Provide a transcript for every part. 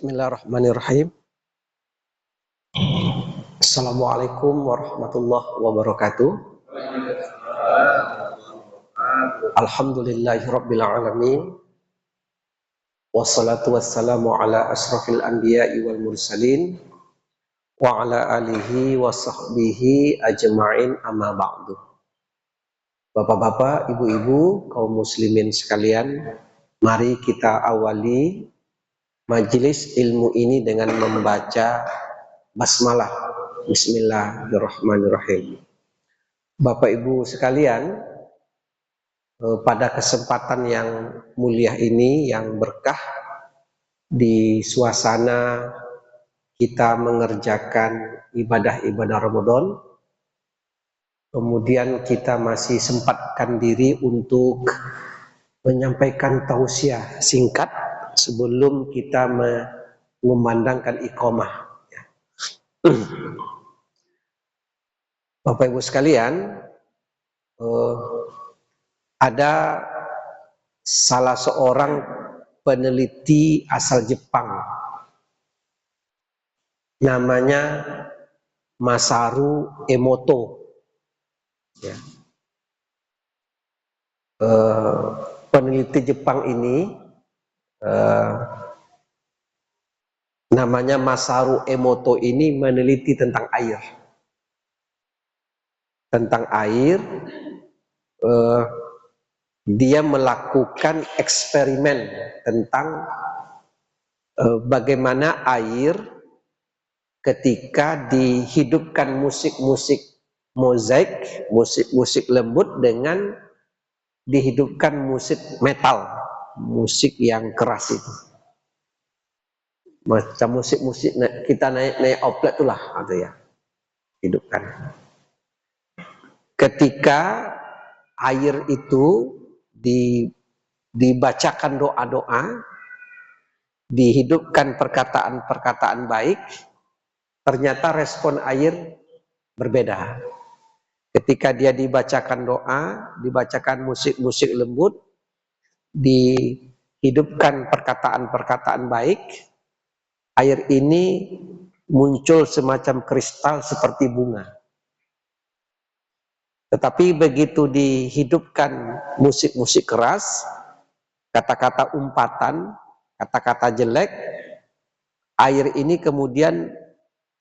Bismillahirrahmanirrahim. Assalamualaikum warahmatullahi wabarakatuh. Alhamdulillahirabbil alamin. Wassalatu wassalamu ala asrafil anbiya'i wal mursalin wa ala alihi wa sahbihi ajma'in, amma ba'du. Bapak-bapak, ibu-ibu, kaum muslimin sekalian, mari kita awali majelis ilmu ini dengan membaca basmalah. Bismillahirrahmanirrahim. Bapak Ibu sekalian, pada kesempatan yang mulia ini, yang berkah, di suasana kita mengerjakan ibadah-ibadah Ramadan, kemudian kita masih sempatkan diri untuk menyampaikan tausiah singkat sebelum kita mengumandangkan iqamah. Bapak Ibu sekalian, ada salah seorang peneliti asal Jepang, namanya Masaru Emoto. Ya. Peneliti Jepang ini namanya Masaru Emoto ini meneliti tentang air. Dia melakukan eksperimen tentang bagaimana air ketika dihidupkan musik-musik mozaik, musik-musik lembut dengan dihidupkan musik metal, musik yang keras itu. Macam musik-musik kita naik oplet itulah, ada ya, hidupkan. Ketika air itu dibacakan doa-doa, dihidupkan perkataan-perkataan baik, ternyata respon air berbeda. Ketika dia dibacakan doa, dibacakan musik-musik lembut, dihidupkan perkataan-perkataan baik, air ini muncul semacam kristal seperti bunga. Tetapi begitu dihidupkan musik-musik keras, kata-kata umpatan, kata-kata jelek, air ini kemudian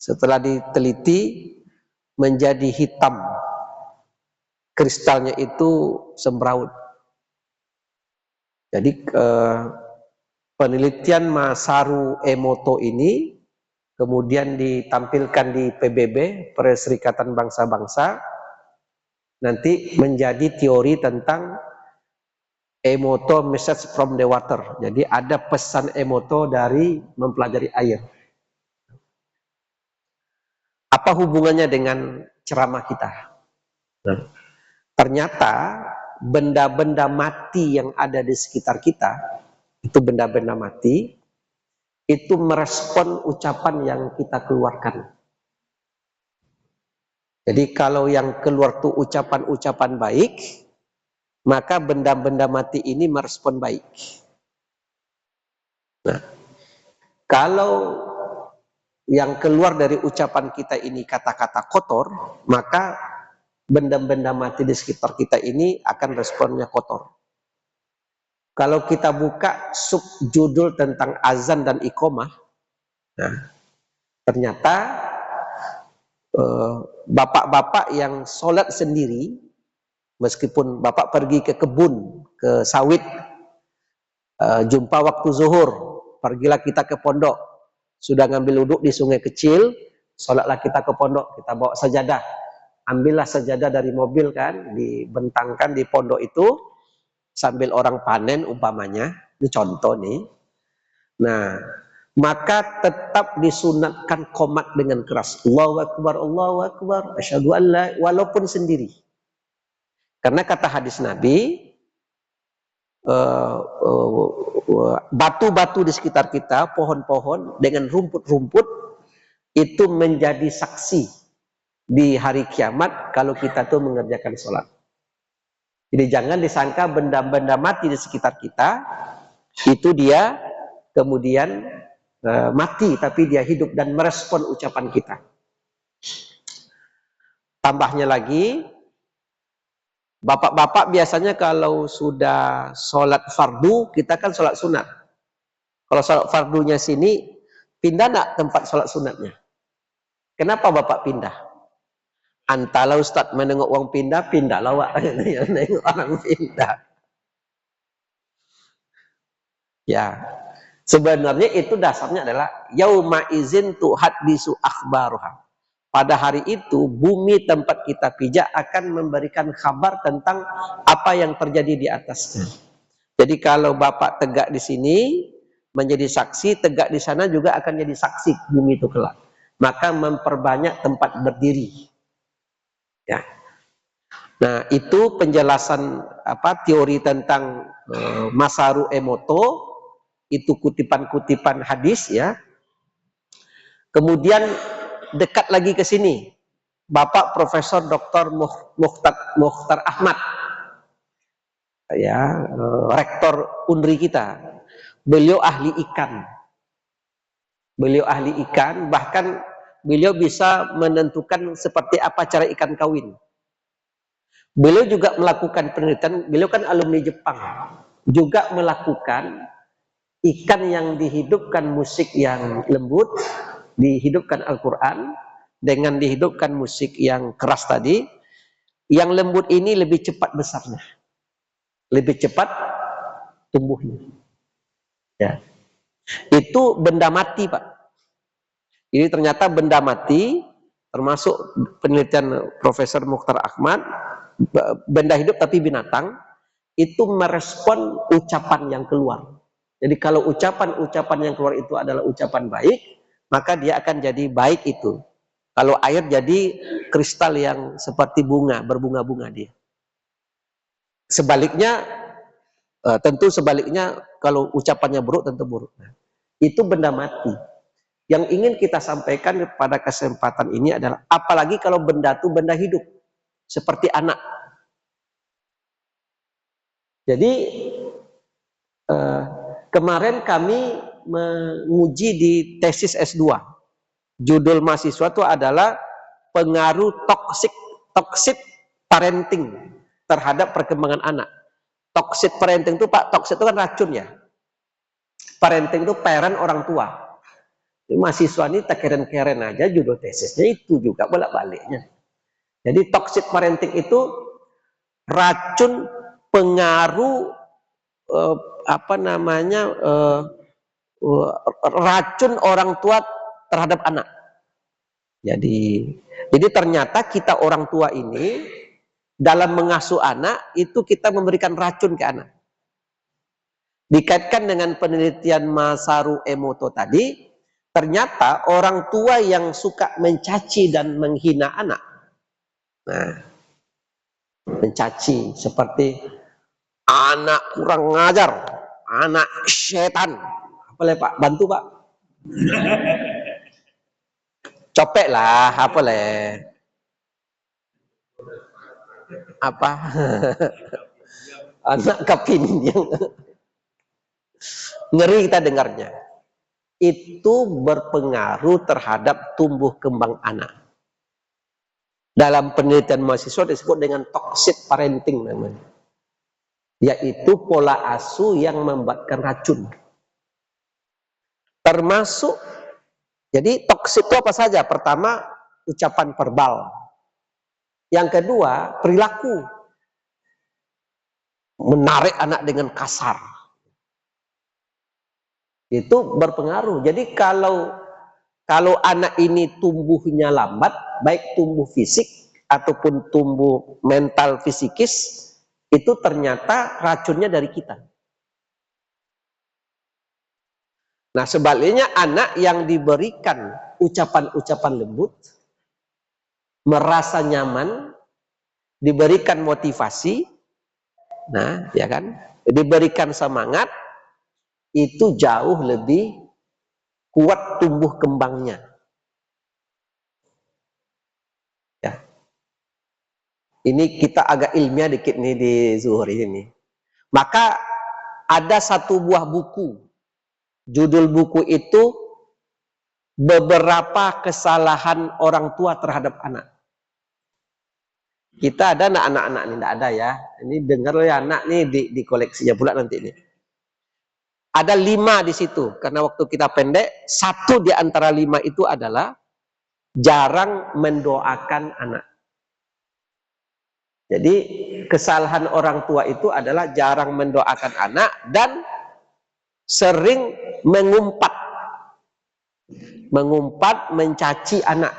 setelah diteliti menjadi hitam. Kristalnya itu sembraut. Jadi penelitian Masaru Emoto ini kemudian ditampilkan di PBB, Perserikatan Bangsa-Bangsa, nanti menjadi teori tentang Emoto Message from the Water. Jadi ada pesan Emoto dari mempelajari air. Apa hubungannya dengan ceramah kita? Nah, ternyata benda-benda mati yang ada di sekitar kita, itu benda-benda mati, itu merespon ucapan yang kita keluarkan. Jadi kalau yang keluar tuh ucapan-ucapan baik, maka benda-benda mati ini merespon baik. Nah, kalau yang keluar dari ucapan kita ini kata-kata kotor, maka benda-benda mati di sekitar kita ini akan responnya kotor. Kalau kita buka subjudul tentang azan dan iqamah, nah, ternyata bapak-bapak yang sholat sendiri, meskipun bapak pergi ke kebun, ke sawit, jumpa waktu zuhur, pergilah kita ke pondok, sudah ngambil wuduk di sungai kecil, sholatlah kita ke pondok, kita bawa sajadah, ambillah sajadah dari mobil kan, dibentangkan di pondok itu, sambil orang panen umpamanya, ini contoh nih. Nah, maka tetap disunatkan qomat dengan keras. Allahu Akbar, asyhadu an la, walaupun sendiri. Karena kata hadis Nabi, batu-batu di sekitar kita, pohon-pohon dengan rumput-rumput, itu menjadi saksi di hari kiamat kalau kita tuh mengerjakan sholat. Jadi jangan disangka benda-benda mati di sekitar kita, itu dia kemudian mati, tapi dia hidup dan merespon ucapan kita. Tambahnya lagi, bapak-bapak biasanya kalau sudah sholat fardu, kita kan sholat sunat. Kalau sholat fardunya sini, pindah nak tempat sholat sunatnya? Kenapa bapak pindah? Antara Ustadz menengok orang pindah, pindah lawak nengok orang pindah. Ya, sebenarnya itu dasarnya adalah yauma izin tuhaddisu akhbaruha. Pada hari itu bumi tempat kita pijak akan memberikan kabar tentang apa yang terjadi di atasnya. Jadi kalau bapak tegak di sini menjadi saksi, tegak di sana juga akan jadi saksi bumi itu kelak. Maka memperbanyak tempat berdiri. Ya. Nah, itu penjelasan teori tentang Masaru Emoto, itu kutipan-kutipan hadis ya. Kemudian dekat lagi ke sini, Bapak Profesor Dr. Mukhtar Ahmad, ya, rektor Unri kita. Beliau ahli ikan. Beliau ahli ikan, bahkan beliau bisa menentukan seperti apa cara ikan kawin. Beliau juga melakukan penelitian, beliau kan alumni Jepang, juga melakukan ikan yang dihidupkan musik yang lembut, dihidupkan Al-Quran, dengan dihidupkan musik yang keras tadi, yang lembut ini lebih cepat besarnya, lebih cepat tumbuhnya. Ya. Itu benda mati, Pak. Jadi ternyata benda mati, termasuk penelitian Profesor Mukhtar Ahmad, benda hidup tapi binatang, itu merespon ucapan yang keluar. Jadi kalau ucapan-ucapan yang keluar itu adalah ucapan baik, maka dia akan jadi baik itu. Kalau air jadi kristal yang seperti bunga, berbunga-bunga dia. Sebaliknya, tentu sebaliknya kalau ucapannya buruk tentu buruk. Nah, itu benda mati. Yang ingin kita sampaikan pada kesempatan ini adalah, apalagi kalau benda itu benda hidup, seperti anak. Jadi kemarin kami menguji di tesis S2. Judul mahasiswa itu adalah pengaruh toxic parenting terhadap perkembangan anak. Toxic parenting itu, Pak, toxic itu kan racun ya. Parenting itu parent, orang tua. Mahasiswa ini tak keren-keren aja judul tesisnya itu juga bolak-baliknya. Jadi toxic parenting itu racun pengaruh racun orang tua terhadap anak. Jadi ternyata kita orang tua ini dalam mengasuh anak itu kita memberikan racun ke anak. Dikaitkan dengan penelitian Masaru Emoto tadi, ternyata orang tua yang suka mencaci dan menghina anak, nah, mencaci seperti anak kurang ngajar, anak setan, apa le Pak, bantu Pak, copek lah, apa le, apa, anak kapin yang ngeri kita dengarnya. Itu berpengaruh terhadap tumbuh kembang anak. Dalam penelitian mahasiswa disebut dengan toxic parenting namanya. Yaitu pola asuh yang membuatkan racun. Termasuk, jadi toxic itu apa saja? Pertama, ucapan verbal. Yang kedua, perilaku. Menarik anak dengan kasar. Itu berpengaruh. Jadi kalau anak ini tumbuhnya lambat, baik tumbuh fisik ataupun tumbuh mental fisikis, itu ternyata racunnya dari kita. Nah, sebaliknya anak yang diberikan ucapan-ucapan lembut, merasa nyaman, diberikan motivasi, nah, ya kan, diberikan semangat, itu jauh lebih kuat tumbuh kembangnya. Ya. Ini kita agak ilmiah dikit nih di Zuhri ini. Maka ada satu buah buku. Judul buku itu beberapa kesalahan orang tua terhadap anak. Kita ada anak-anak ini, tidak ada ya. Ini dengar ya anak nih di koleksinya pula nanti ini. Ada 5 di situ, karena waktu kita pendek. 1 di antara 5 itu adalah jarang mendoakan anak. Jadi kesalahan orang tua itu adalah jarang mendoakan anak dan sering mengumpat, mencaci anak.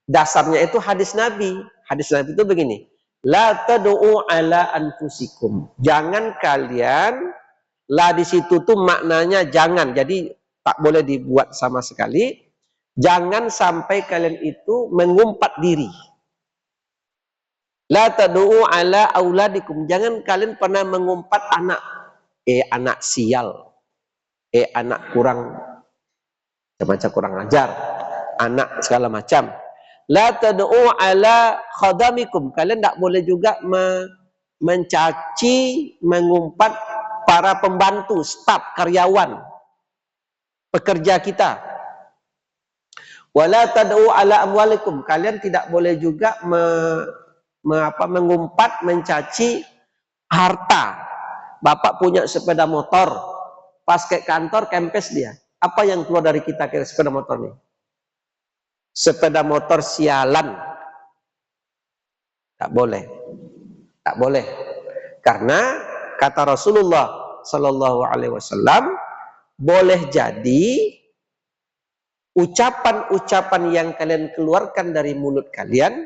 Dasarnya itu hadis Nabi. Hadis Nabi itu begini, la tad'u ala anfusikum. Jangan kalian, la di situ tuh maknanya jangan. Jadi tak boleh dibuat sama sekali. Jangan sampai kalian itu mengumpat diri. La tad'u ala auladikum. Jangan kalian pernah mengumpat anak. Anak sial. Anak kurang macam kurang ajar. Anak segala macam. La tad'u ala khadamikum. Kalian tidak boleh juga mencaci, mengumpat para pembantu, staf, karyawan, pekerja kita. Wala tad'u ala amwalikum. Kalian tidak boleh juga mengumpat, mencaci harta. Bapak punya sepeda motor, pas ke kantor kempes dia. Apa yang keluar dari kita ke sepeda motor ini? Sepeda motor sialan. Tak boleh. Tak boleh. Karena kata Rasulullah Sallallahu Alaihi Wasallam, boleh jadi ucapan-ucapan yang kalian keluarkan dari mulut kalian,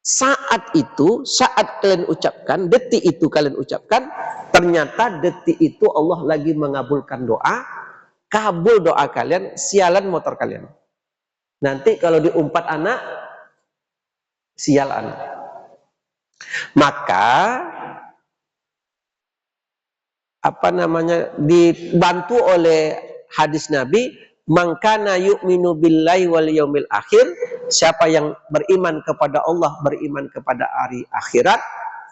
saat itu, saat kalian ucapkan, detik itu kalian ucapkan, ternyata detik itu Allah lagi mengabulkan doa, kabul doa kalian, sialan motor kalian. Nanti kalau diumpat anak, sial anak. Maka dibantu oleh hadis Nabi, mangkana yu'minu billahi wal yaumil akhir, siapa yang beriman kepada Allah, beriman kepada hari akhirat,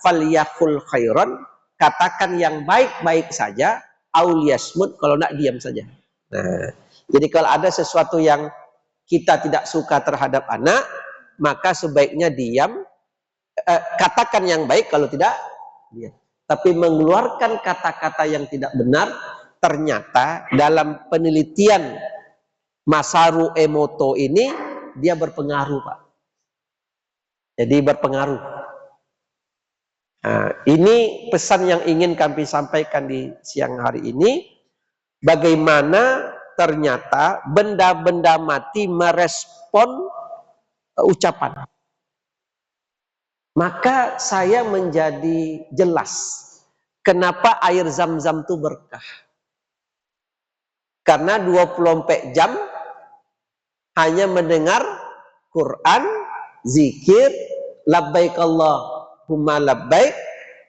falyakul khairan, katakan yang baik-baik saja, auliyasmut, kalau nak diam saja. Nah, jadi kalau ada sesuatu yang kita tidak suka terhadap anak, maka sebaiknya diam, katakan yang baik, kalau tidak diam. Tapi mengeluarkan kata-kata yang tidak benar, ternyata dalam penelitian Masaru Emoto ini, dia berpengaruh, Pak. Jadi berpengaruh. Nah, ini pesan yang ingin kami sampaikan di siang hari ini, bagaimana ternyata benda-benda mati merespon ucapan. Maka saya menjadi jelas kenapa air zam-zam itu berkah. Karena 24 jam hanya mendengar Quran, zikir, labbaik Allahumma labbaik,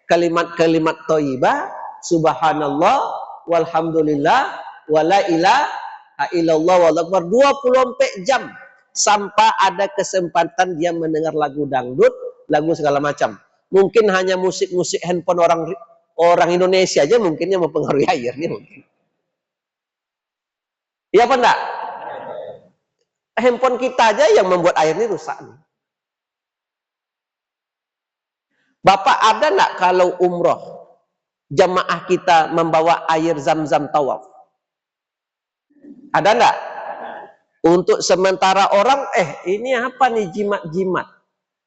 kalimat-kalimat thayyibah, subhanallah, walhamdulillah, wala ilaha illallah, wallahu akbar, 24 jam. Sampai ada kesempatan dia mendengar lagu dangdut, lagu segala macam. Mungkin hanya musik-musik handphone orang Indonesia aja mungkinnya mempengaruhi airnya mungkin. Iya apa enggak? Handphone kita aja yang membuat air ini rusak. Bapak ada enggak kalau umroh jamaah kita membawa air zam-zam tawaf? Ada enggak? Untuk sementara orang, ini apa nih jimat-jimat?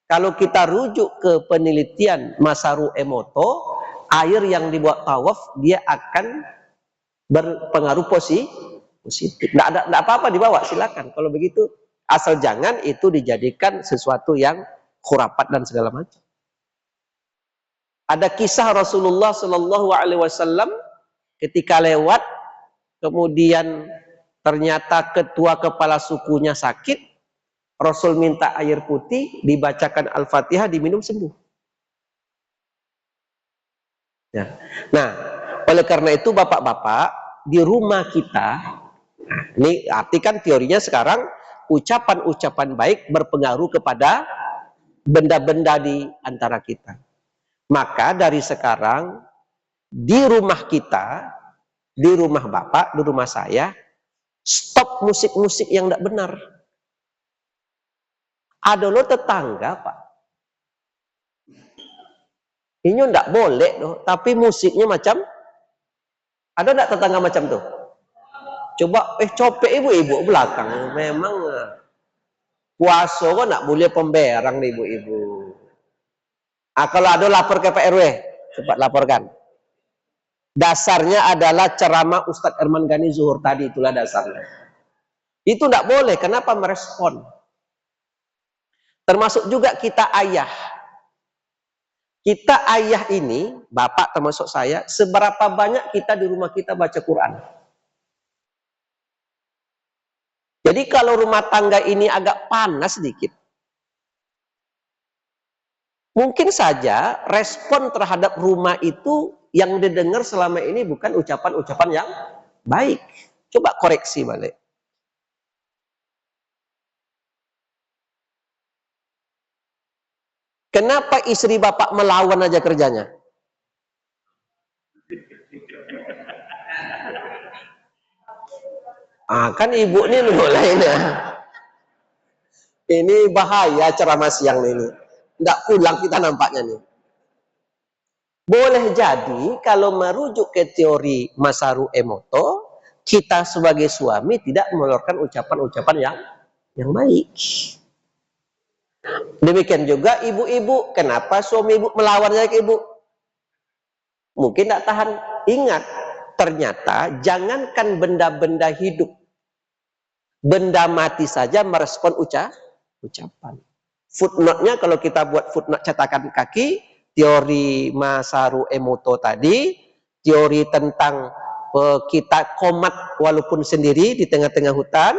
Kalau kita rujuk ke penelitian Masaru Emoto, air yang dibuat tawaf, dia akan berpengaruh positif. Nggak apa-apa dibawa, silakan. Kalau begitu, asal jangan itu dijadikan sesuatu yang khurafat dan segala macam. Ada kisah Rasulullah Shallallahu Alaihi Wasallam ketika lewat, kemudian ternyata ketua kepala sukunya sakit, Rasul minta air putih, dibacakan Al-Fatihah, diminum sembuh. Ya. Nah, oleh karena itu bapak-bapak, di rumah kita, ini artikan teorinya sekarang, ucapan-ucapan baik berpengaruh kepada benda-benda di antara kita. Maka dari sekarang, di rumah kita, di rumah bapak, di rumah saya, stop musik-musik yang tidak benar. Ada lo tetangga, Pak. Ini tidak boleh loh, tapi musiknya macam, ada tidak tetangga macam tuh? Coba copek ibu-ibu belakang. Memang puasa kok nak boleh pemberang nih ibu-ibu. Kalau ada lapor ke Pak RW, cepat laporkan. Dasarnya adalah ceramah Ustadz Herman Ghani Zuhur tadi, itulah dasarnya. Itu tidak boleh, kenapa merespon? Termasuk juga kita ayah. Kita ayah ini, bapak termasuk saya, seberapa banyak kita di rumah kita baca Quran? Jadi kalau rumah tangga ini agak panas sedikit, mungkin saja respon terhadap rumah itu yang didengar selama ini bukan ucapan-ucapan yang baik. Coba koreksi balik. Kenapa istri bapak melawan aja kerjanya? Kan ibu ini mulai ini. Ini bahaya ceramah siang ini. Nggak pulang kita nampaknya nih. Boleh jadi kalau merujuk ke teori Masaru Emoto, kita sebagai suami tidak mengeluarkan ucapan-ucapan yang baik. Demikian juga ibu-ibu, kenapa suami ibu melawannya ke ibu? Mungkin tidak tahan. Ingat, ternyata jangankan benda-benda hidup, benda mati saja merespon ucapan. Footnote-nya kalau kita buat footnote cetakan kaki, teori Masaru Emoto tadi, teori tentang kita komat walaupun sendiri di tengah-tengah hutan.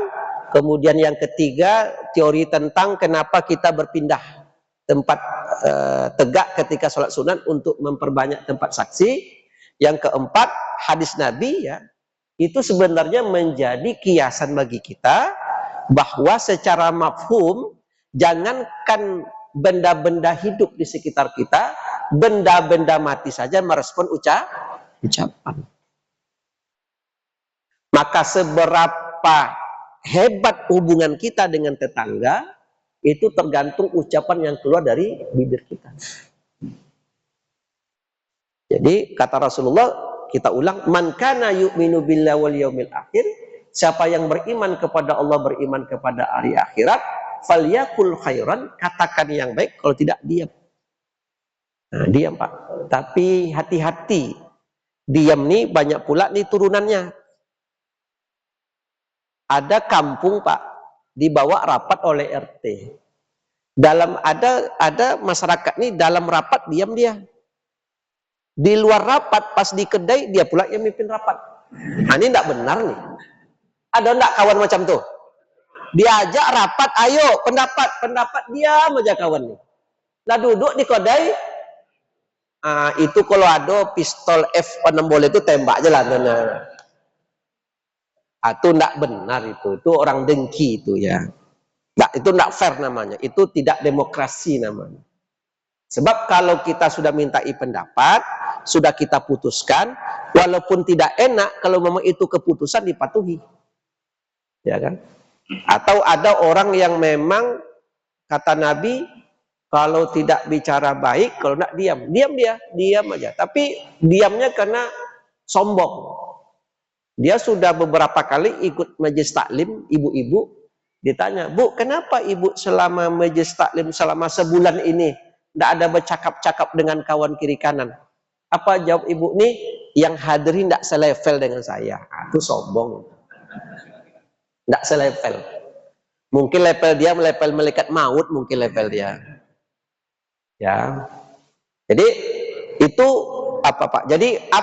Kemudian yang ketiga, teori tentang kenapa kita berpindah tempat tegak ketika sholat sunat untuk memperbanyak tempat saksi. Yang keempat, hadis Nabi ya, itu sebenarnya menjadi kiasan bagi kita bahwa secara mafhum, jangankan benda-benda hidup di sekitar kita, benda-benda mati saja merespon ucapan. Maka seberapa hebat hubungan kita dengan tetangga, itu tergantung ucapan yang keluar dari bibir kita. Jadi kata Rasulullah, kita ulang, man kana yu'minu billahi wal yaumil akhir, siapa yang beriman kepada Allah, beriman kepada hari akhirat, falyakul khairan, katakan yang baik, kalau tidak diam. Nah, diam Pak. Tapi hati-hati, diam nih banyak pula nih turunannya. Ada kampung Pak, dibawa rapat oleh RT. Dalam ada masyarakat nih dalam rapat diam dia. Di luar rapat pas di kedai dia pula yang mimpin rapat. Nah, ini tidak benar nih. Ada enggak kawan macam tuh? Diajak rapat, ayo pendapat diam aja kawan nih. Lah duduk di kedai. Itu kalau ada pistol F16 itu tembak aja lah. Itu tidak benar itu orang dengki itu ya. Nah, itu tidak fair namanya, itu tidak demokrasi namanya. Sebab kalau kita sudah mintai pendapat, sudah kita putuskan, walaupun tidak enak, kalau memang itu keputusan dipatuhi, ya kan? Atau ada orang yang memang kata Nabi, kalau tidak bicara baik, kalau tidak diam aja. Tapi diamnya karena sombong. Dia sudah beberapa kali ikut majelis taklim, ibu-ibu ditanya, Bu, kenapa ibu selama majelis taklim selama sebulan ini tidak ada bercakap-cakap dengan kawan kiri kanan? Apa jawab ibu nih? Yang hadirin tidak selevel dengan saya. Itu sombong. Tidak selevel. Mungkin level dia level malaikat maut, mungkin level dia. Ya. Jadi itu apa Pak? Jadi